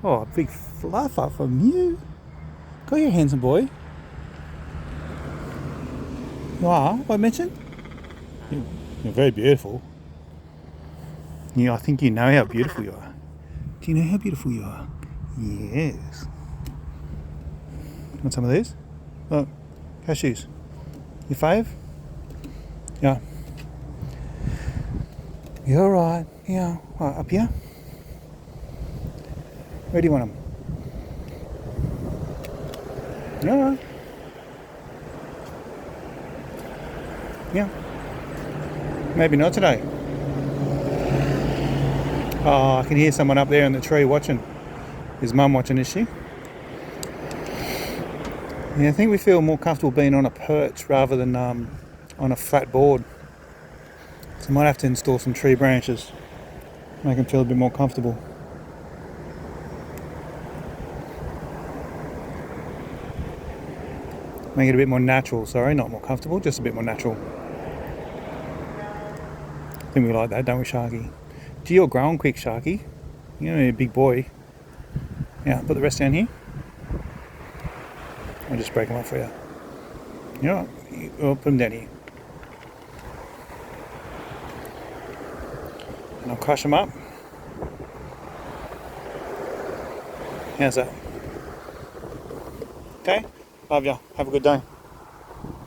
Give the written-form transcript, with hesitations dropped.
Oh, a big fluffer from you. Go here, handsome boy. You are? What I mentioned? You're very beautiful. Yeah, I think you know how beautiful you are. Do you know how beautiful you are? Yes. Want some of these? Look, cashews. Your fave? Yeah. You're right. Yeah. Right, up here? Where do you want them? You're right. Yeah. Maybe not today. Oh, I can hear someone up there in the tree watching. Is Mum watching, is she? Yeah, I think we feel more comfortable being on a perch rather than on a flat board. So I might have to install some tree branches, make them feel a bit more comfortable. Make it a bit more natural, sorry, not more comfortable, just a bit more natural. I think we like that, don't we, Sharky? Gee, you're growing quick, Sharky. You're a big boy. Yeah, put the rest down here. I'll just break them up for you. You know what? I'll put them down here. And I'll crush them up. How's that? Okay? Love ya. Have a good day.